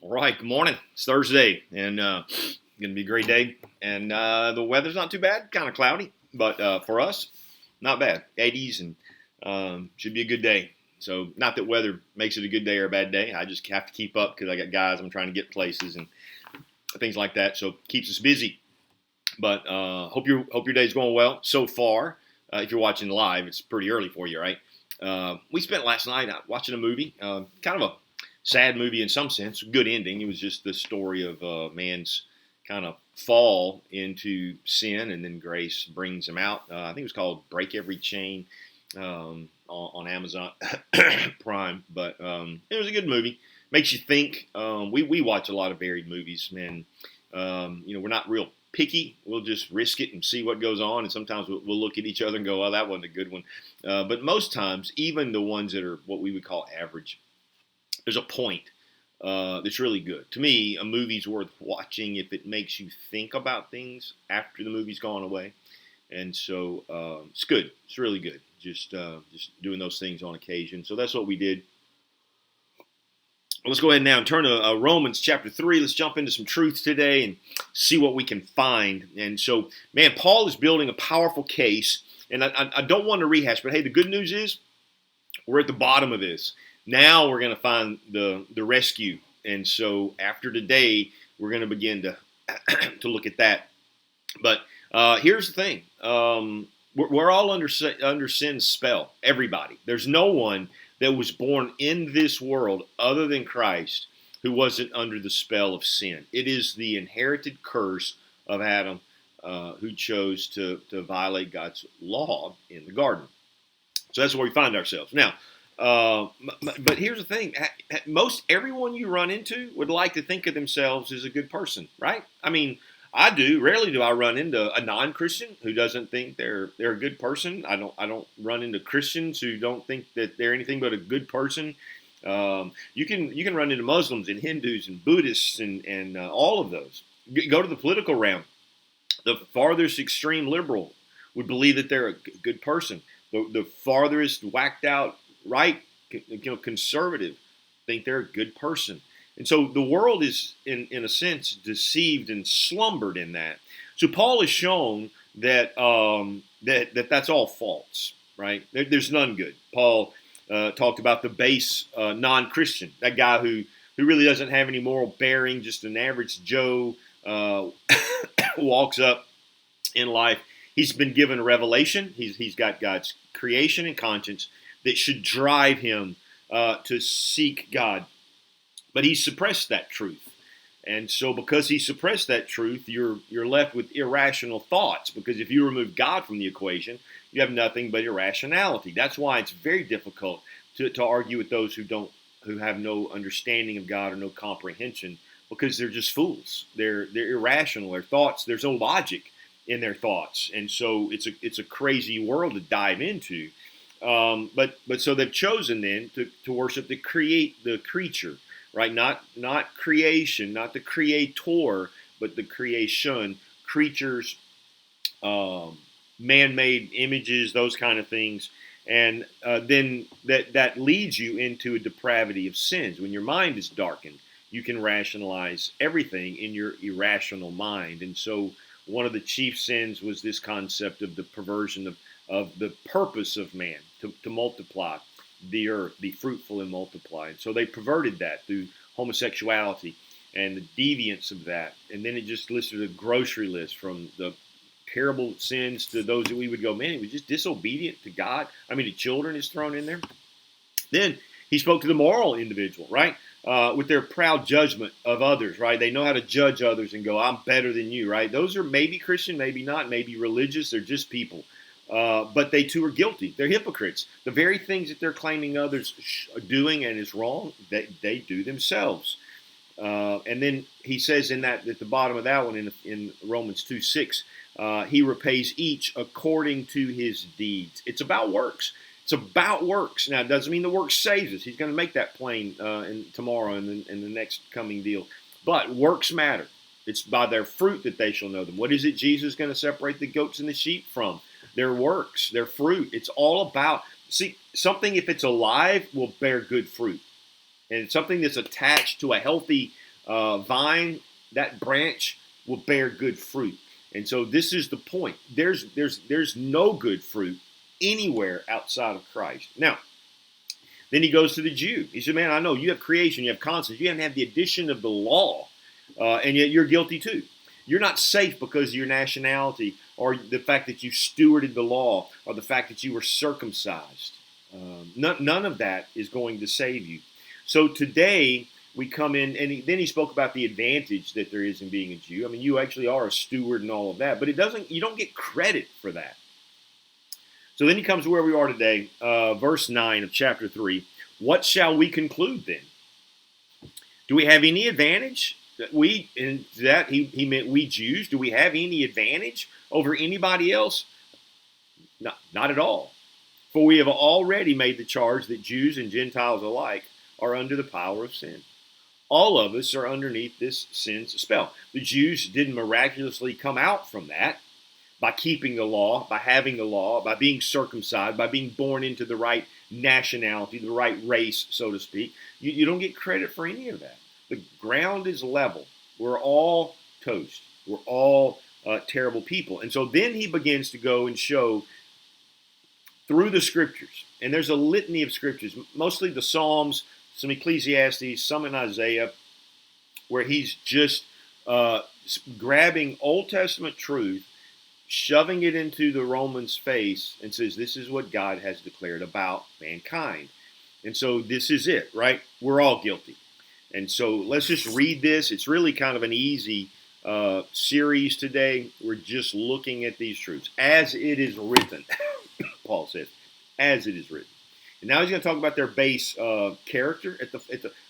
All right, good morning. It's Thursday, and going to be a great day. And the weather's not too bad, kind of cloudy, but for us, not bad. 80s and should be a good day. So, not that weather makes it a good day or a bad day. I just have to keep up because I got guys I'm trying to get places and things like that. So, keeps us busy. But hope your day's going well so far. If you're watching live, it's pretty early for you, right? We spent last night watching a movie, kind of a sad movie in some sense, good ending. It was just the story of man's kind of fall into sin, and then grace brings him out. I think it was called Break Every Chain on Amazon Prime, but it was a good movie. Makes you think. We watch a lot of varied movies, man. We're not real picky. We'll just risk it and see what goes on. And sometimes we'll look at each other and go, "Oh, that wasn't a good one." But most times, even the ones that are what we would call average, there's a point that's really good. To me, a movie's worth watching if it makes you think about things after the movie's gone away. And so it's good. It's really good. Just doing those things on occasion. So that's what we did. Let's go ahead now and turn to Romans chapter 3. Let's jump into some truth today and see what we can find. And so, man, Paul is building a powerful case. And I don't want to rehash, but hey, the good news is we're at the bottom of this. Now we're going to find the rescue. And so after today, we're going to begin to look at that. But here's the thing. We're all under sin's spell. Everybody. There's no one that was born in this world other than Christ who wasn't under the spell of sin. It is the inherited curse of Adam who chose to violate God's law in the garden. So that's where we find ourselves. Now, but here's the thing. Most everyone you run into would like to think of themselves as a good person, right? I mean, I do. Rarely do I run into a non-Christian who doesn't think they're a good person. I don't run into Christians who don't think that they're anything but a good person. You can run into Muslims and Hindus and Buddhists and all of those. Go to the political realm. The farthest extreme liberal would believe that they're a good person. The farthest whacked out right, conservative think they're a good person. And so the world is, in a sense, deceived and slumbered in that. So Paul has shown that that's all false, right? There's none good. Paul talked about the base non-Christian, that guy who really doesn't have any moral bearing, just an average Joe, walks up in life. He's been given a revelation. He's got God's creation and conscience that should drive him to seek God. But he suppressed that truth. And so because he suppressed that truth, you're left with irrational thoughts. Because if you remove God from the equation, you have nothing but irrationality. That's why it's very difficult to argue with those who have no understanding of God or no comprehension, because they're just fools. They're irrational. Their thoughts, there's no logic in their thoughts. And so it's a crazy world to dive into. But so they've chosen then to worship the creature, right? Not creation, not the creator, but the creation, creatures, man-made images, those kind of things. And then that leads you into a depravity of sins. When your mind is darkened, you can rationalize everything in your irrational mind. And so one of the chief sins was this concept of the perversion of the purpose of man, to multiply the earth, be fruitful and multiply. And so they perverted that through homosexuality and the deviance of that. And then it just listed a grocery list from the terrible sins to those that we would go, man, he was just disobedient to God. I mean, the children is thrown in there. Then he spoke to the moral individual, right? With their proud judgment of others, right? They know how to judge others and go, I'm better than you, right? Those are maybe Christian, maybe not, maybe religious. They're just people. But they too are guilty. They're hypocrites. The very things that they're claiming others are doing and is wrong, they do themselves. And then he says at the bottom of that one in Romans 2:6, he repays each according to his deeds. It's about works. It's about works. Now, it doesn't mean the work saves us. He's going to make that plain tomorrow in the next coming deal. But works matter. It's by their fruit that they shall know them. What is it Jesus is going to separate the goats and the sheep from? Their works, their fruit. It's all about, something if it's alive will bear good fruit. And something that's attached to a healthy vine, that branch will bear good fruit. And so this is the point. There's no good fruit anywhere outside of Christ. Now, then he goes to the Jew. He said, man, I know you have creation, you have conscience, you haven't had the addition of the law, and yet you're guilty too. You're not safe because of your nationality or the fact that you stewarded the law or the fact that you were circumcised. None of that is going to save you. So today we come in, and then he spoke about the advantage that there is in being a Jew. I mean, you actually are a steward and all of that, but you don't get credit for that. So then he comes to where we are today, verse 9 of chapter 3. What shall we conclude then? Do we have any advantage? He meant we Jews. Do we have any advantage over anybody else? No, not at all. For we have already made the charge that Jews and Gentiles alike are under the power of sin. All of us are underneath this sin's spell. The Jews didn't miraculously come out from that by keeping the law, by having the law, by being circumcised, by being born into the right nationality, the right race, so to speak. You don't get credit for any of that. The ground is level. We're all toast. We're all terrible people. And so then he begins to go and show through the scriptures. And there's a litany of scriptures, mostly the Psalms, some Ecclesiastes, some in Isaiah, where he's just grabbing Old Testament truth, shoving it into the Romans' face, and says, this is what God has declared about mankind. And so this is it, right? We're all guilty. And so let's just read this. It's really kind of an easy series today. We're just looking at these truths. As it is written, Paul says, as it is written. And now he's going to talk about their base character.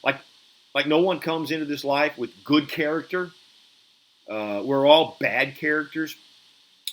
Like no one comes into this life with good character. We're all bad characters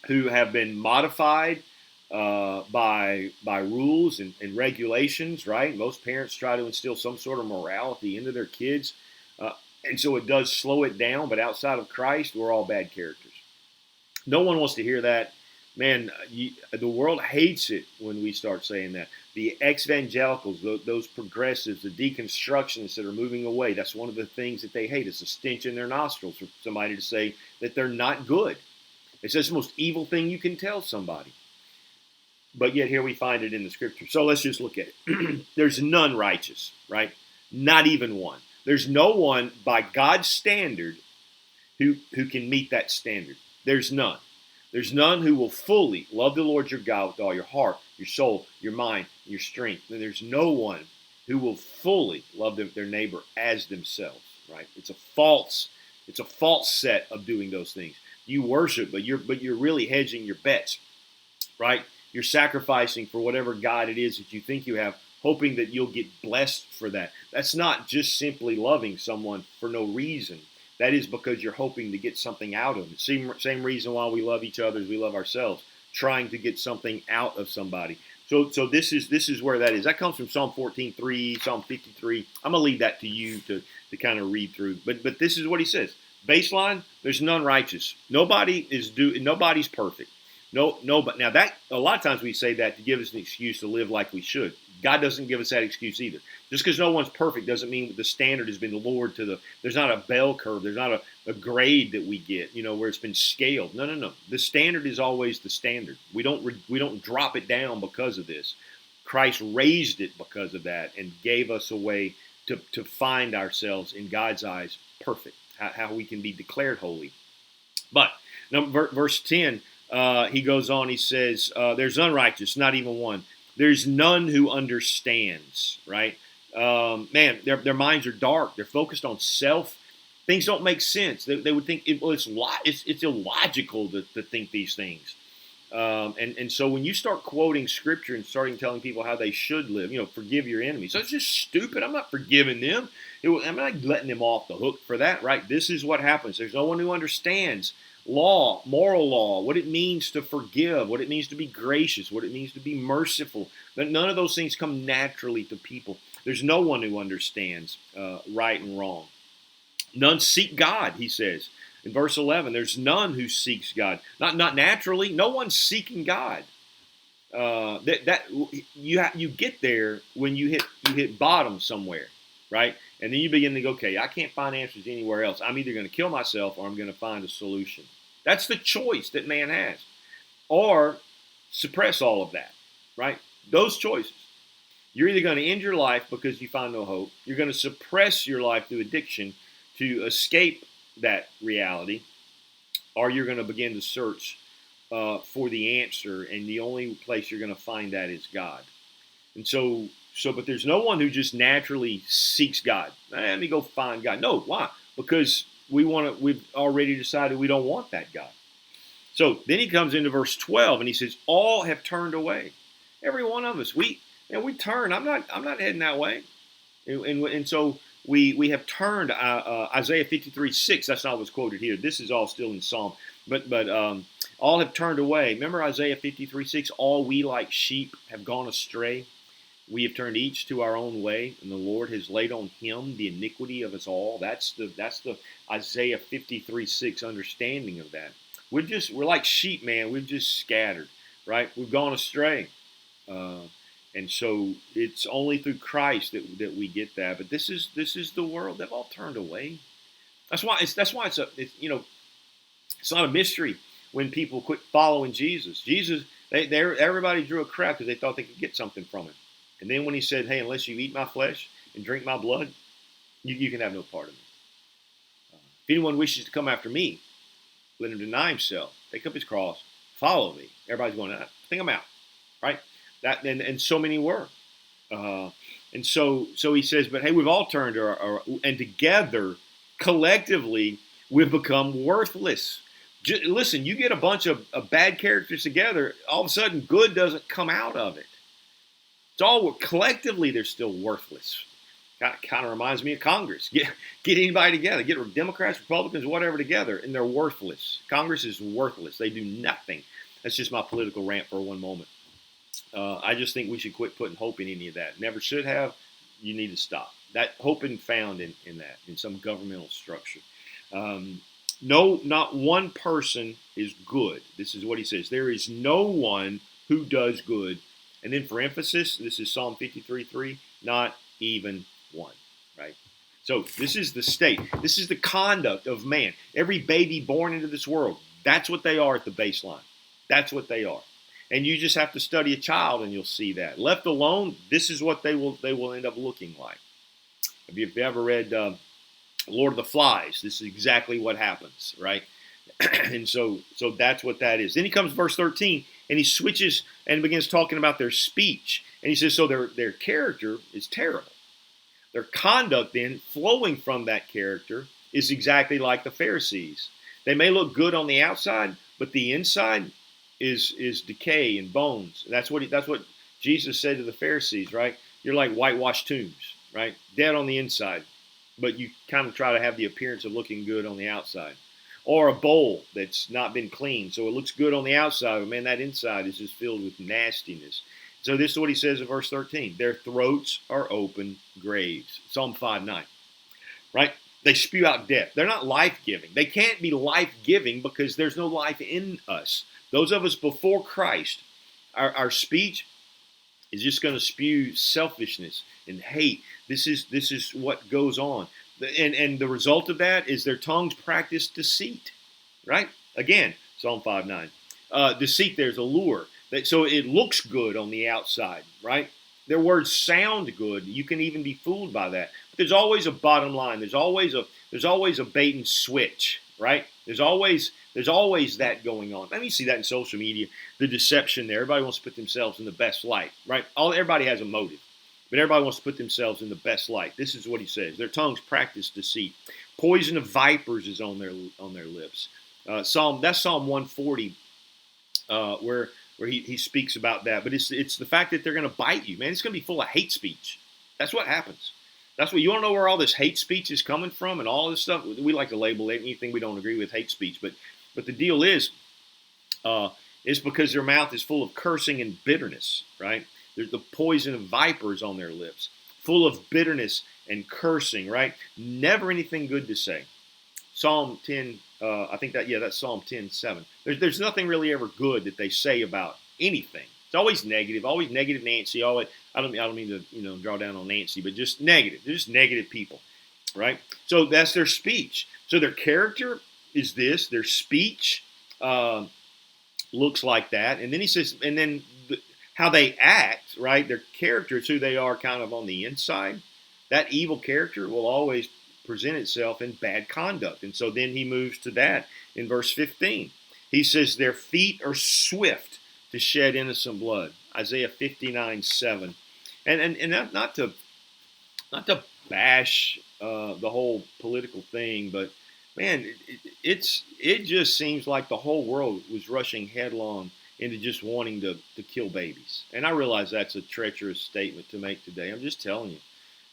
who have been modified by rules and regulations, right? Most parents try to instill some sort of morality into their kids. And so it does slow it down, but outside of Christ, we're all bad characters. No one wants to hear that. Man, the world hates it when we start saying that. The ex-evangelicals, those progressives, the deconstructionists that are moving away, that's one of the things that they hate. It's a stench in their nostrils for somebody to say that they're not good. It's just the most evil thing you can tell somebody. But yet here we find it in the scripture. So let's just look at it. There's none righteous, right? Not even one. There's no one by God's standard who can meet that standard. There's none. There's none who will fully love the Lord your God with all your heart, your soul, your mind, your strength. And there's no one who will fully love their neighbor as themselves, right? It's a false set of doing those things. You worship, but you're really hedging your bets, right? You're sacrificing for whatever God it is that you think you have, hoping that you'll get blessed for that. That's not just simply loving someone for no reason. That is because you're hoping to get something out of it. Same reason why we love each other as we love ourselves, trying to get something out of somebody. So this is where that is. That comes from Psalm 14:3, Psalm 53. I'm gonna leave that to you to kind of read through. But this is what he says. Baseline: there's none righteous. Nobody's perfect. No. But now that a lot of times we say that to give us an excuse to live like we should. God doesn't give us that excuse either. Just because no one's perfect doesn't mean that the standard has been lowered to there's not a bell curve. There's not a grade that we get, where it's been scaled. No. The standard is always the standard. We don't drop it down because of this. Christ raised it because of that and gave us a way to find ourselves in God's eyes perfect, how we can be declared holy. But verse 10, he goes on, he says, there's none righteous, not even one. There's none who understands, right? Man, their minds are dark. They're focused on self. Things don't make sense. They would think it's illogical to think these things. And so when you start quoting scripture and starting telling people how they should live, forgive your enemies. That's just stupid. I'm not forgiving them. I'm not letting them off the hook for that, right? This is what happens. There's no one who understands law, moral law, what it means to forgive, what it means to be gracious, what it means to be merciful. But none of those things come naturally to people. There's no one who understands right and wrong. None seek God, he says. In verse 11, there's none who seeks God. Not naturally. No one's seeking God. You get there when you hit bottom somewhere. right? And then you begin to go, okay, I can't find answers anywhere else. I'm either going to kill myself or I'm going to find a solution. That's the choice that man has. Or suppress all of that, right? Those choices. You're either going to end your life because you find no hope. You're going to suppress your life through addiction to escape that reality, or you're going to begin to search for the answer, and the only place you're going to find that is God. And but there's no one who just naturally seeks God. Let me go find God. No, why? Because we've already decided we don't want that God. So then he comes into verse 12 and he says, all have turned away. Every one of us, we turn. I'm not heading that way. And so we have turned. Isaiah 53:6. That's not what's quoted here. This is all still in Psalm. But all have turned away. Remember Isaiah 53:6. All we like sheep have gone astray. We have turned each to our own way, and the Lord has laid on him the iniquity of us all. That's the Isaiah 53:6 understanding of that. We're like sheep, man. We've just scattered, right? We've gone astray. And so it's only through Christ that we get that. But this is the world. They've all turned away. It's not a mystery when people quit following Jesus. Everybody drew a crowd because they thought they could get something from him. And then when he said, hey, unless you eat my flesh and drink my blood, you can have no part of me. If anyone wishes to come after me, let him deny himself, take up his cross, follow me. Everybody's going, I think I'm out, right? And so many were. And so he says, but hey, we've all turned and together, collectively, we've become worthless. Listen, you get a bunch of bad characters together, all of a sudden good doesn't come out of it. It's all collectively they're still worthless. Kind of reminds me of Congress. Get anybody together, get Democrats, Republicans, whatever together, and they're worthless. Congress is worthless. They do nothing. That's just my political rant for one moment. I just think we should quit putting hope in any of that. Never should have. You need to stop. That hope isn't found in some governmental structure. No, not one person is good. This is what he says. There is no one who does good. And then for emphasis, this is Psalm 53:3, not even one, right? So this is the state. This is the conduct of man. Every baby born into this world, that's what they are at the baseline. That's what they are. And you just have to study a child and you'll see that. Left alone, this is what they will end up looking like. If you've ever read Lord of the Flies, this is exactly what happens, right? And so that's what that is. Then he comes to verse 13, and he switches and begins talking about their speech. And he says, so their character is terrible. Their conduct then, flowing from that character, is exactly like the Pharisees. They may look good on the outside, but the inside is decay and bones. That's what Jesus said to the Pharisees, right? You're like whitewashed tombs, right? Dead on the inside, but you kind of try to have the appearance of looking good on the outside. Or a bowl that's not been cleaned, so it looks good on the outside, but man, that inside is just filled with nastiness. So this is what he says in verse 13. Their throats are open graves. Psalm 5:9, right? They spew out death. They're not life-giving. They can't be life-giving because there's no life in us. Those of us before Christ, our speech is just going to spew selfishness and hate. This is what goes on. And the result of that is their tongues practice deceit, right? Again, Psalm 5:9. Deceit, there's a lure. So it looks good on the outside, right? Their words sound good. You can even be fooled by that. But there's always a bottom line. There's always a bait and switch, right? There's always that going on. I mean, you see that in social media, the deception there. Everybody wants to put themselves in the best light, right? Everybody has a motive, but everybody wants to put themselves in the best light. This is what he says. Their tongues practice deceit. Poison of vipers is on their lips. That's Psalm 140, where he speaks about that. But it's the fact that they're going to bite you, man. It's going to be full of hate speech. That's what happens. That's what you want to know where all this hate speech is coming from and all this stuff. We like to label anything we don't agree with hate speech, but the deal is, it's because their mouth is full of cursing and bitterness, right? There's the poison of vipers on their lips, full of bitterness and cursing, right? Never anything good to say. Psalm 10, that's Psalm 10:7. There's nothing really ever good that they say about anything. It's always negative Nancy, always I don't mean to draw down on Nancy, but just negative. They're just negative people, right? So that's their speech. So their character is this. Their speech looks like that, and then he says, and then how they act, right? Their character is who they are, kind of on the inside. That evil character will always present itself in bad conduct, and so then he moves to that in verse 15. He says, "Their feet are swift to shed innocent blood." Isaiah 59:7, and not to bash the whole political thing, but man, it just seems like the whole world was rushing headlong into just wanting to kill babies. And I realize that's a treacherous statement to make today. I'm just telling you,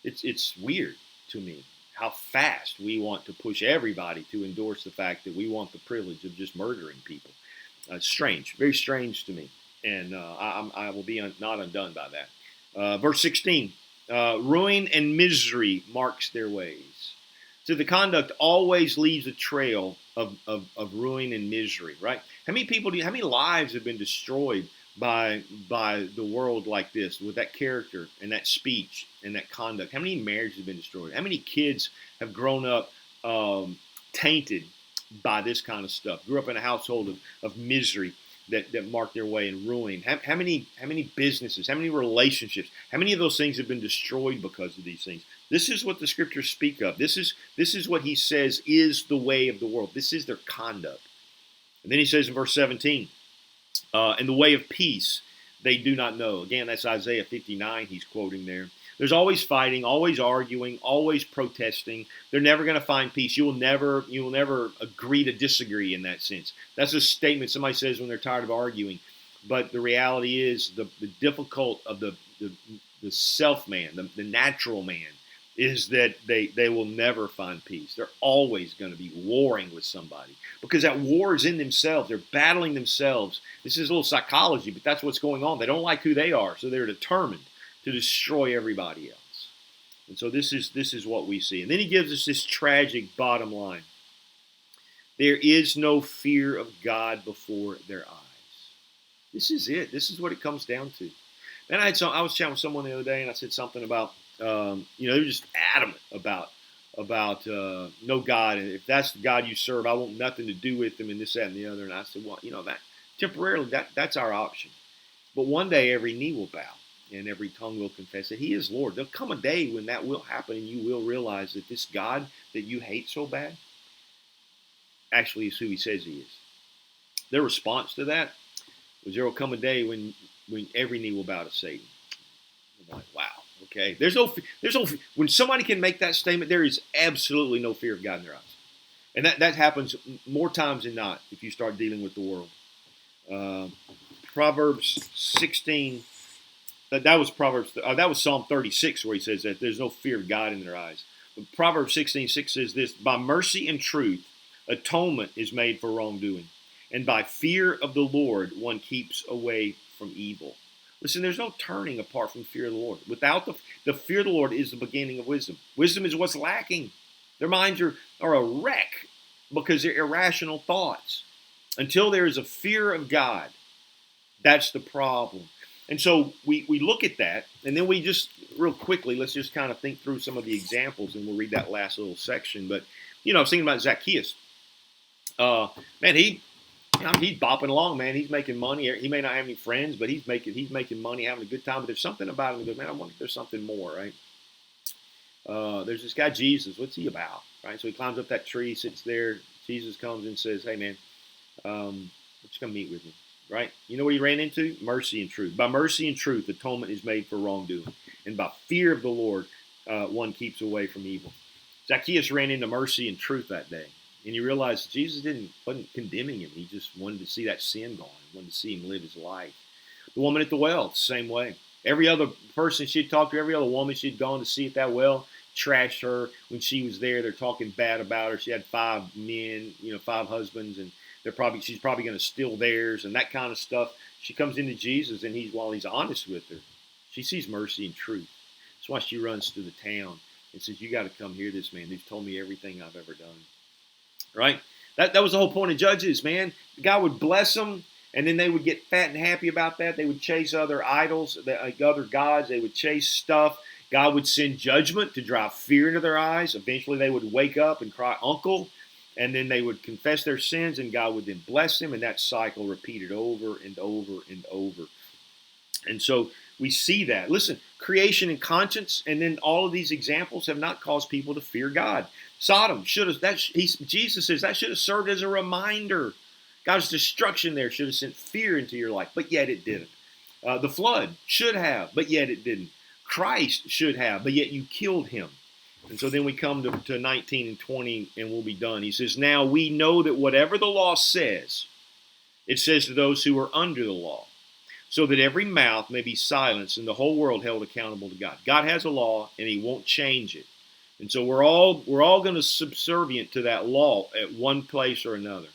it's weird to me how fast we want to push everybody to endorse the fact that we want the privilege of just murdering people. Strange, very strange to me, and I will be not undone by that. Verse 16, ruin and misery marks their ways. So the conduct always leaves a trail of ruin and misery, right? How many lives have been destroyed by the world like this, with that character and that speech and that conduct? How many marriages have been destroyed? How many kids have grown up tainted by this kind of stuff? Grew up in a household of misery that marked their way in ruin. How many businesses, how many relationships, how many of those things have been destroyed because of these things? This is what the scriptures speak of. This is what he says is the way of the world. This is their conduct. And then he says in verse 17, "And the way of peace they do not know." Again, that's Isaiah 59 he's quoting there. There's always fighting, always arguing, always protesting. They're never going to find peace. You will never agree to disagree in that sense. That's a statement somebody says when they're tired of arguing. But the reality is the difficult of the self-man, the natural man, is that they will never find peace. They're always going to be warring with somebody because that war is in themselves. They're battling themselves. This is a little psychology, but that's what's going on. They don't like who they are, so they're determined to destroy everybody else. And so this is what we see. And then he gives us this tragic bottom line. There is no fear of God before their eyes. This is it. This is what it comes down to. And I was chatting with someone the other day, and I said something about they're just adamant about no God, and if that's the God you serve, I want nothing to do with him, and this, that, and the other. And I said, well, that temporarily that's our option, but one day every knee will bow and every tongue will confess that he is Lord. There'll come a day when that will happen, and you will realize that this God that you hate so bad actually is who he says he is. Their response to that was, there will come a day when every knee will bow to Satan. I'm like, wow. Okay, there's no when somebody can make that statement, there is absolutely no fear of God in their eyes, and that happens more times than not if you start dealing with the world. Proverbs 16, that was Psalm 36 where he says that there's no fear of God in their eyes. But Proverbs 16:6 says this: by mercy and truth, atonement is made for wrongdoing, and by fear of the Lord, one keeps away from evil. Listen, there's no turning apart from the fear of the Lord. Without the fear of the Lord is the beginning of wisdom. Wisdom is what's lacking. Their minds are a wreck because they're irrational thoughts. Until there is a fear of God, that's the problem. And so we look at that, and then we just, real quickly, let's just kind of think through some of the examples, and we'll read that last little section. But, I was thinking about Zacchaeus. Man, he's bopping along, man. He's making money. He may not have any friends, but he's making money, having a good time. But there's something about him that goes, man, I wonder if there's something more, right? There's this guy, Jesus. What's he about, right? So he climbs up that tree, sits there. Jesus comes and says, hey, man, let's come meet with me, right? You know what he ran into? Mercy and truth. By mercy and truth, atonement is made for wrongdoing. And by fear of the Lord, one keeps away from evil. Zacchaeus ran into mercy and truth that day. And he realized Jesus wasn't condemning him. He just wanted to see that sin gone. He wanted to see him live his life. The woman at the well, the same way. Every other person she'd talked to, every other woman she'd gone to see at that well, trashed her when she was there. They're talking bad about her. She had 5 men, 5 husbands, and she's probably going to steal theirs and that kind of stuff. She comes into Jesus, and while he's honest with her, she sees mercy and truth. That's why she runs to the town and says, you got to come hear this man. He's told me everything I've ever done. Right? That was the whole point of Judges, man. God would bless them, And then they would get fat and happy about that. They would chase other idols, other gods. They would chase stuff. God would send judgment to drive fear into their eyes. Eventually, they would wake up and cry, "Uncle." And then they would confess their sins, and God would then bless them. And that cycle repeated over and over and over. And so we see that. Listen, creation and conscience, and then all of these examples have not caused people to fear God. Sodom should have. Jesus says that should have served as a reminder. God's destruction there should have sent fear into your life, but yet it didn't. The flood should have, but yet it didn't. Christ should have, but yet you killed him. And so then we come to 19 and 20, and we'll be done. He says, now we know that whatever the law says, it says to those who are under the law, so that every mouth may be silenced and the whole world held accountable to God. God has a law, and he won't change it. And so we're all going to subservient to that law at one place or another.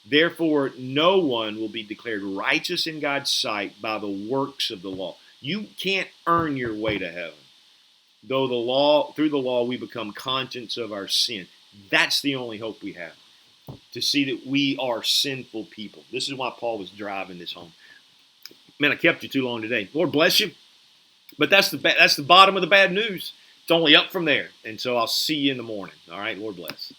Therefore, no one will be declared righteous in God's sight by the works of the law. You can't earn your way to heaven. Though through the law, we become conscious of our sin. That's the only hope we have, to see that we are sinful people. This is why Paul was driving this home. Man, I kept you too long today. Lord bless you. But that's the bottom of the bad news. It's only up from there. And so I'll see you in the morning. All right, Lord bless.